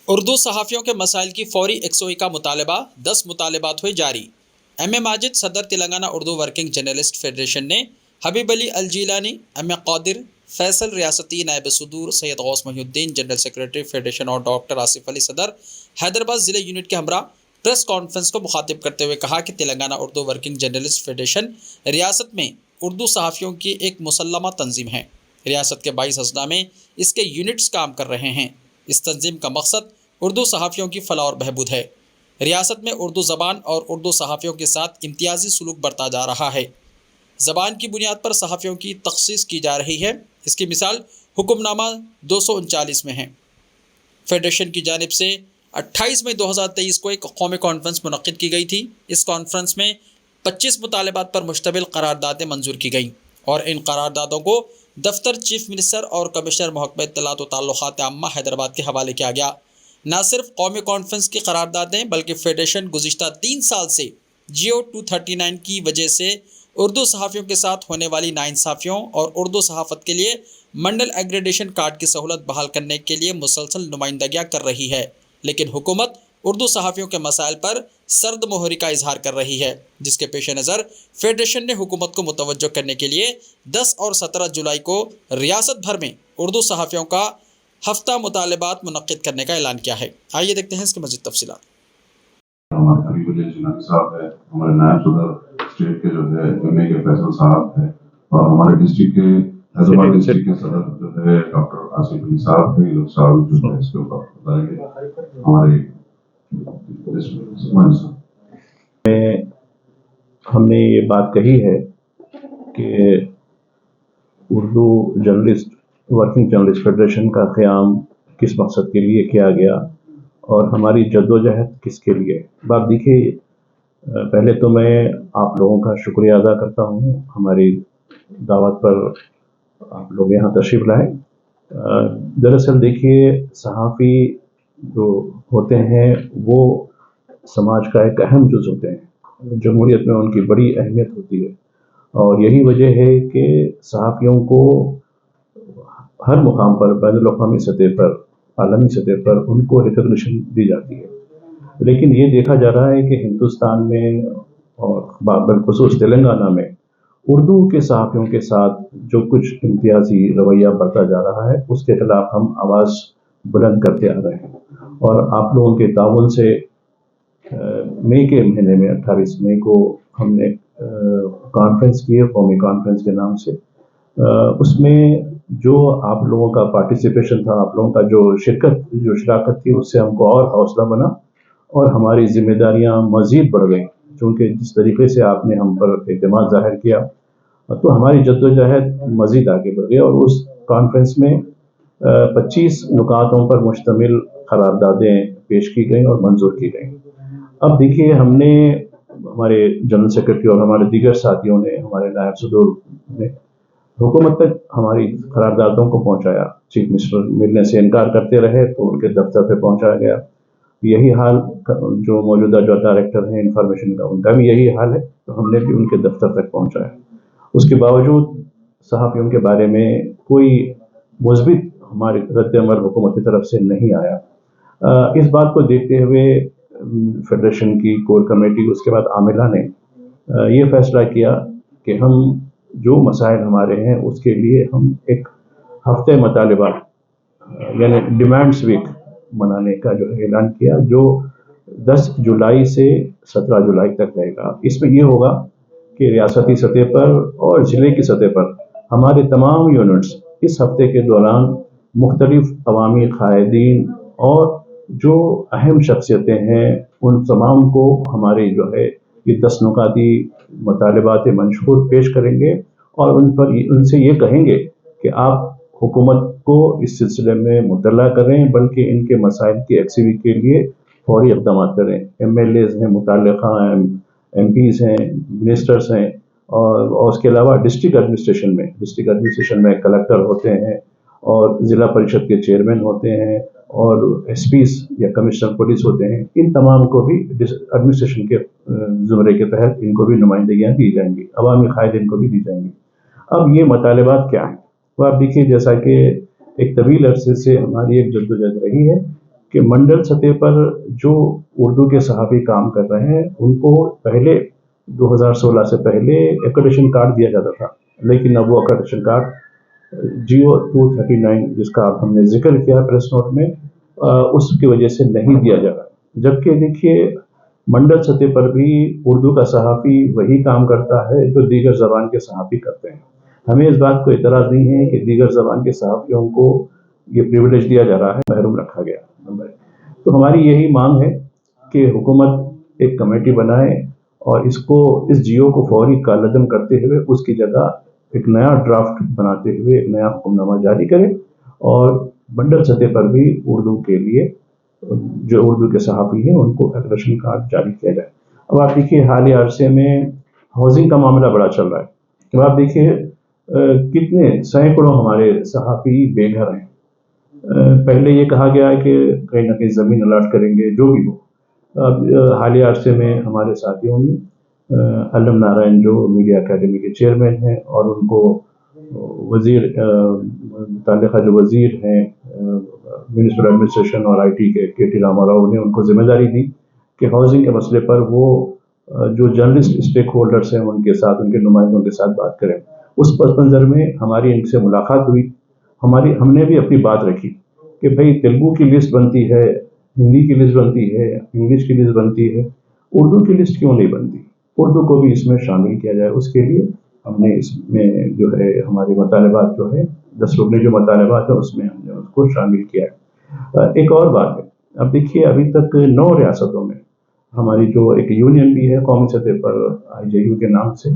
اردو صحافیوں کے مسائل کی فوری یکسوئی کا مطالبہ 10 مطالبات ہوئے جاری۔ ایم اے ماجد صدر Telangana Urdu working journalist federation نے حبیب علی الجیلانی، ایم اے قادر، فیصل ریاستی نائب صدور، سید غوث محی الدین جنرل سیکریٹری فیڈریشن اور ڈاکٹر آصف علی صدر حیدرآباد ضلع یونٹ کے ہمراہ پریس کانفرنس کو مخاطب کرتے ہوئے کہا کہ Telangana Urdu working journalist federation ریاست میں اردو صحافیوں کی ایک مسلمہ تنظیم ہے۔ ریاست کے 22 اضلاع میں اس کے یونٹس کام کر رہے ہیں۔ اس تنظیم کا مقصد اردو صحافیوں کی فلاح اور بہبود ہے۔ ریاست میں اردو زبان اور اردو صحافیوں کے ساتھ امتیازی سلوک برتا جا رہا ہے۔ زبان کی بنیاد پر صحافیوں کی تخصیص کی جا رہی ہے۔ اس کی مثال حکم نامہ 239 میں ہے۔ فیڈریشن کی جانب سے 28 مئی 2023 کو ایک قومی کانفرنس منعقد کی گئی تھی۔ اس کانفرنس میں 25 مطالبات پر مشتمل قراردادیں منظور کی گئیں اور ان قراردادوں کو دفتر چیف منسٹر اور کمشنر محکمہ اطلاعات و تعلقات عامہ حیدرآباد کے حوالے کیا گیا۔ نہ صرف قومی کانفرنس کی قراردادیں بلکہ فیڈریشن گزشتہ 3 سال سے جیو 239 کی وجہ سے اردو صحافیوں کے ساتھ ہونے والی ناانصافیوں اور اردو صحافت کے لیے منڈل ایگریڈیشن کارڈ کی سہولت بحال کرنے کے لیے مسلسل نمائندگیاں کر رہی ہے، لیکن حکومت اردو صحافیوں کے مسائل پر سرد مہری کا اظہار کر رہی ہے، جس کے پیش نظر فیڈریشن نے حکومت کو متوجہ کرنے کے لیے 10 اور 17 جولائی کو ریاست بھر میں اردو صحافیوں کا ہفتہ مطالبات منعقد کرنے کا اعلان کیا ہے۔ آئیے دیکھتے ہیں اس کی مزید تفصیلات۔ ہمارے حبیب علی الجیلانی صاحب ہے، ہمارے نائب صدر اسٹیٹ کے جو ہے ایم اے کے فیصل صاحب ہے، اور ہمارے ڈسٹرکٹ کے حیدرآباد ڈسٹرکٹ کے صدر جو ہے ڈاکٹر آصف علی صاحب ہے۔ یہ لوگ صاحب جو ہے اس کے اوپر بتائیں گے ہمارے ہم نے یہ بات کہی ہے کہ Urdu journalist working journalist federation کا قیام کس مقصد کے لیے کیا گیا اور ہماری جدوجہد کس کے لیے۔ بات دیکھیے، پہلے تو میں آپ لوگوں کا شکریہ ادا کرتا ہوں، ہماری دعوت پر آپ لوگ یہاں تشریف لائے۔ دراصل دیکھیے، صحافی جو ہوتے ہیں وہ سماج کا ایک اہم جز ہوتے ہیں۔ جمہوریت میں ان کی بڑی اہمیت ہوتی ہے، اور یہی وجہ ہے کہ صحافیوں کو ہر مقام پر، بین الاقوامی سطح پر، عالمی سطح پر ان کو ریکگنیشن دی جاتی ہے۔ لیکن یہ دیکھا جا رہا ہے کہ ہندوستان میں اور بالخصوص تلنگانہ میں اردو کے صحافیوں کے ساتھ جو کچھ امتیازی رویہ برتا جا رہا ہے اس کے خلاف ہم آواز بلند کرتے آ رہے ہیں، اور آپ لوگوں کے تعاون سے مئی کے مہینے میں 28 مئی کو ہم نے کانفرنس کی ہے، قومی کانفرنس کے نام سے۔ اس میں جو آپ لوگوں کا پارٹیسپیشن تھا، آپ لوگوں کا جو شراکت تھی، اس سے ہم کو اور حوصلہ بنا اور ہماری ذمہ داریاں مزید بڑھ گئیں، چونکہ جس طریقے سے آپ نے ہم پر اعتماد ظاہر کیا تو ہماری جدوجہد مزید آگے بڑھ گئی، اور اس کانفرنس میں 25 نکاتوں پر مشتمل قراردادیں پیش کی گئیں اور منظور کی گئیں۔ اب دیکھیے، ہم نے، ہمارے جنرل سیکرٹری اور ہمارے دیگر ساتھیوں نے، ہمارے نائب صدور نے حکومت تک ہماری قراردادوں کو پہنچایا۔ چیف منسٹر ملنے سے انکار کرتے رہے تو ان کے دفتر پہ پہنچایا گیا۔ یہی حال جو موجودہ جو ڈائریکٹر ہیں انفارمیشن کا، ان کا بھی یہی حال ہے، تو ہم نے بھی ان کے دفتر تک پہنچایا۔ اس کے باوجود صحافیوں کے بارے میں کوئی مثبت ہماری رد عمل حکومت کی طرف سے نہیں آیا۔ اس بات کو دیکھتے ہوئے فیڈریشن کی کور کمیٹی، اس کے بعد عاملہ نے یہ فیصلہ کیا کہ ہم جو مسائل ہمارے ہیں اس کے لیے ہم ایک ہفتے مطالبات یعنی ڈیمانڈز ویک منانے کا جو اعلان کیا، جو 10 جولائی سے 17 جولائی تک رہے گا۔ اس میں یہ ہوگا کہ ریاستی سطح پر اور ضلع کی سطح پر ہمارے تمام یونٹس اس ہفتے کے دوران مختلف عوامی قائدین اور جو اہم شخصیتیں ہیں ان تمام کو ہمارے جو ہے یہ 10 نکاتی مطالبات منشور پیش کریں گے، اور ان سے یہ کہیں گے کہ آپ حکومت کو اس سلسلے میں مطلع کریں، بلکہ ان کے مسائل کی یکسوئی کے لیے فوری اقدامات کریں۔ ایم ایل ایز ہیں، متعلقہ ایم پیز ہیں، منسٹرز ہیں، اور اس کے علاوہ ڈسٹرکٹ ایڈمنسٹریشن میں کلکٹر ہوتے ہیں اور ضلع پریشد کے چیئرمین ہوتے ہیں اور ایس پیز یا کمشنر پولیس ہوتے ہیں۔ ان تمام کو بھی ایڈمنسٹریشن کے زمرے کے تحت ان کو بھی نمائندگیاں دی جائیں گی، عوامی قائدین کو بھی دی جائیں گی۔ اب یہ مطالبات کیا ہیں؟ وہ آپ دیکھیے، جیسا کہ ایک طویل عرصے سے ہماری ایک جدوجہد رہی ہے کہ منڈل سطح پر جو اردو کے صحافی کام کر رہے ہیں ان کو پہلے 2016 سے پہلے ایکریڈیشن کارڈ دیا جاتا تھا، لیکن اب وہ ایکریڈیشن کارڈ GO 239 جس کا ہم نے ذکر کیا پریس نوٹ میں، اس کی وجہ سے نہیں دیا جا رہا. جبکہ دیکھیے منڈل سطح پر بھی اردو کا صحافی وہی کام کرتا ہے جو دیگر زبان کے صحافی کرتے ہیں. ہمیں اس بات کو اعتراض نہیں ہے کہ دیگر زبان کے صحافیوں کو یہ پریویلیج دیا جا رہا ہے، محروم رکھا گیا. تو ہماری یہی مانگ ہے کہ حکومت ایک کمیٹی بنائے اور اس GO کو فوری کالعدم کرتے ہوئے اس کی جگہ ایک نیا ڈرافٹ بناتے ہوئے ایک نیا حکم نامہ جاری کرے اور منڈل سطح پر بھی اردو کے لیے جو اردو کے صحافی ہیں ان کو ایکریڈیشن کارڈ جاری کیا جائے. اب آپ دیکھیے حالیہ عرصے میں ہاؤسنگ کا معاملہ بڑا چل رہا ہے. اب آپ دیکھیے کتنے سینکڑوں ہمارے صحافی بے گھر ہیں. پہلے یہ کہا گیا ہے کہ کہیں نہ کہیں زمین الاٹ کریں گے جو بھی ہو. اب حالیہ عرصے میں ہمارے ساتھیوں نے علم نارائن جو میڈیا اکیڈمی کے چیئرمین ہیں اور ان کو وزیر متعلقہ جو وزیر ہیں منسٹر ایڈمنسٹریشن اور IT کے KT راما راؤ نے ان کو ذمہ داری دی کہ ہاؤسنگ کے مسئلے پر وہ جو جرنلسٹ اسٹیک ہولڈرس ہیں ان کے ساتھ ان کے نمائندوں کے ساتھ بات کریں. اس پس منظر میں ہماری ان سے ملاقات ہوئی. ہم نے بھی اپنی بات رکھی کہ بھائی تیلگو کی لسٹ بنتی ہے، ہندی کی لسٹ بنتی ہے، انگلش کی لسٹ بنتی ہے، اردو کی لسٹ کیوں نہیں بنتی؟ اردو کو بھی اس میں شامل کیا جائے. اس کے لیے ہم نے اس میں جو ہے ہمارے مطالبات جو ہے 10 رکنے جو مطالبات ہیں اس میں ہم نے اس کو شامل کیا ہے. ایک اور بات ہے، اب دیکھیے ابھی تک 9 ریاستوں میں ہماری جو ایک یونین بھی ہے قومی سطح پر IJU کے نام سے،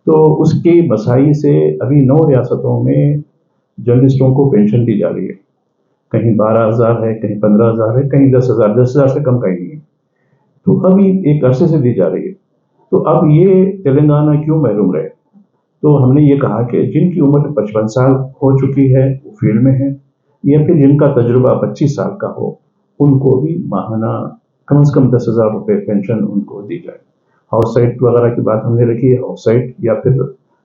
تو اس کی بسائی سے ابھی 9 ریاستوں میں جرنلسٹوں کو پینشن دی جا رہی ہے. کہیں 12,000 ہے، کہیں 15,000 ہے، کہیں 10,000، 10,000 سے کم کہیں نہیں ہے. تو ابھی ایک عرصے سے دی جا رہی ہے. تو اب یہ تلنگانہ کیوں محروم رہے؟ تو ہم نے یہ کہا کہ جن کی عمر 55 سال ہو چکی ہے وہ فیلڈ میں ہیں، یا پھر جن کا تجربہ 25 سال کا ہو ان کو بھی ماہانہ کم از کم 10,000 روپے پینشن ان کو دی جائے. ہاؤس سائٹ وغیرہ کی بات ہم نے رکھی ہے، ہاؤس سائٹ یا پھر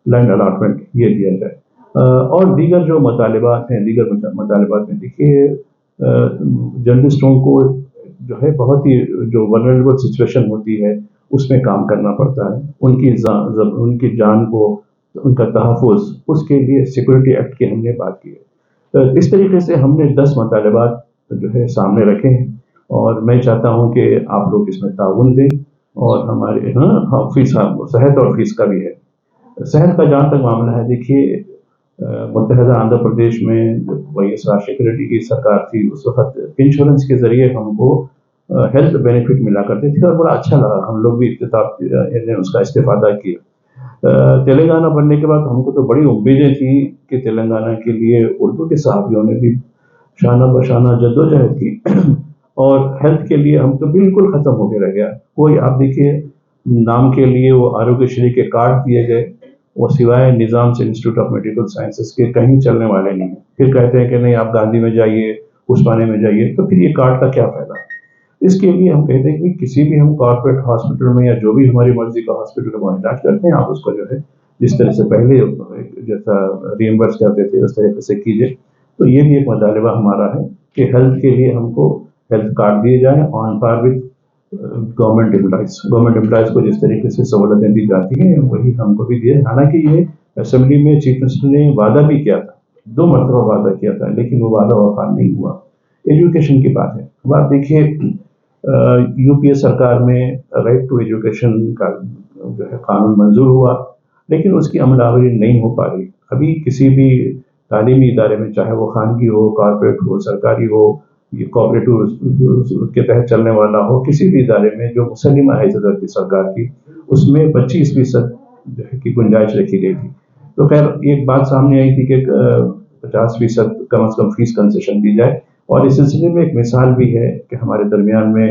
لینڈ الاٹمنٹ یہ دیا جائے. اور دیگر جو مطالبات ہیں، دیگر مطالبات میں دیکھیے جرنلسٹوں کو جو ہے بہت ہی جو ولنریبل سچویشن ہوتی ہے اس میں کام کرنا پڑتا ہے. ان کی جان کو، ان کا تحفظ، اس کے لیے سیکورٹی ایکٹ کی ہم نے بات کی ہے. اس طریقے سے ہم نے 10 مطالبات جو ہے سامنے رکھے ہیں اور میں چاہتا ہوں کہ آپ لوگ اس میں تعاون دیں. اور ہمارے فیس صحت اور فیس کا بھی ہے. صحت کا جہاں تک معاملہ ہے، دیکھیے متحدہ آندھرا پردیش میں YS راجشیکھر ریڈی کی سرکار تھی، اس وقت انشورنس کے ذریعے ہم کو ہیلتھ بینیفٹ ملا کرتے تھے اور بڑا اچھا لگا. ہم لوگ بھی اس کا استفادہ کیا. تلنگانہ بننے کے بعد ہم کو تو بڑی امیدیں تھیں کہ تلنگانہ کے لیے اردو کے صحافیوں نے بھی شانہ بشانہ جدوجہد کی اور ہیلتھ کے لیے ہم تو بالکل ختم ہو کے رہ گیا. کوئی آپ دیکھیے نام کے لیے وہ آروگیہ شری کے کارڈ دیے گئے، وہ سوائے نظام سے انسٹیٹیوٹ آف میڈیکل سائنسز کے کہیں چلنے والے نہیں ہیں. پھر کہتے ہیں کہ نہیں آپ گاندھی میں جائیے، عثمانیہ میں جائیے. تو پھر یہ کارڈ کا کیا فائدہ؟ اس کے لیے ہم کہتے ہیں کہ کسی بھی ہم کارپوریٹ ہاسپٹل میں یا جو بھی ہماری مرضی کا ہاسپٹل میں علاج کرتے ہیں، آپ اس کو جو ہے جس طرح سے پہلے جیسا ریمبرس کرتے تھے اس طریقے سے کیجیے. تو یہ بھی ایک مطالبہ ہمارا ہے کہ ہیلتھ کے لیے ہم کو ہیلتھ کارڈ دیے جائیں آن پار وتھ گورنمنٹ امپلائز کو جس طریقے سے سہولتیں دی جاتی ہیں وہی ہم کو بھی دیے. حالانکہ یہ اسمبلی میں چیف منسٹر نے وعدہ بھی کیا تھا، 2 مرتبہ وعدہ کیا تھا، لیکن وہ وعدہ وفا نہیں ہوا. ایجوکیشن کی بات ہے. اب آپ دیکھیے UPA سرکار میں رائٹ ٹو ایجوکیشن کا جو ہے قانون منظور ہوا، لیکن اس کی عمل آوری نہیں ہو پا رہی. ابھی کسی بھی تعلیمی ادارے میں، چاہے وہ خانگی ہو، کارپوریٹ ہو، سرکاری ہو، یہ کوآپریٹو کے تحت چلنے والا ہو، کسی بھی ادارے میں جو مسلمہ ہے صدر کی سرکار کی، اس میں 25% جو ہے کی گنجائش رکھی گئی تھی. تو خیر ایک بات سامنے آئی تھی کہ 50% کم از کم فیس کنسیشن دی جائے. اور اس سلسلے میں ایک مثال بھی ہے کہ ہمارے درمیان میں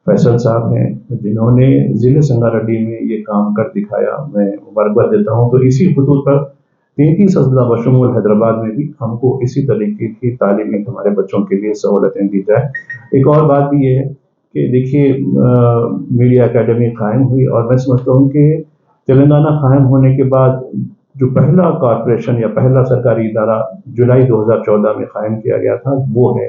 فیصل صاحب ہیں جنہوں نے ضلع سنگاریڈی میں یہ کام کر دکھایا. میں مبارکباد دیتا ہوں. تو اسی خطوط پر 33 اضلاع بشمول حیدرآباد میں بھی ہم کو اسی طریقے کی تعلیمی ہمارے بچوں کے لیے سہولتیں دی جائیں. ایک اور بات بھی یہ ہے کہ دیکھیے میڈیا اکیڈمی قائم ہوئی اور میں سمجھتا ہوں کہ تلنگانہ قائم ہونے کے بعد جو پہلا کارپوریشن یا پہلا سرکاری ادارہ جولائی 2014 میں قائم کیا گیا تھا وہ ہے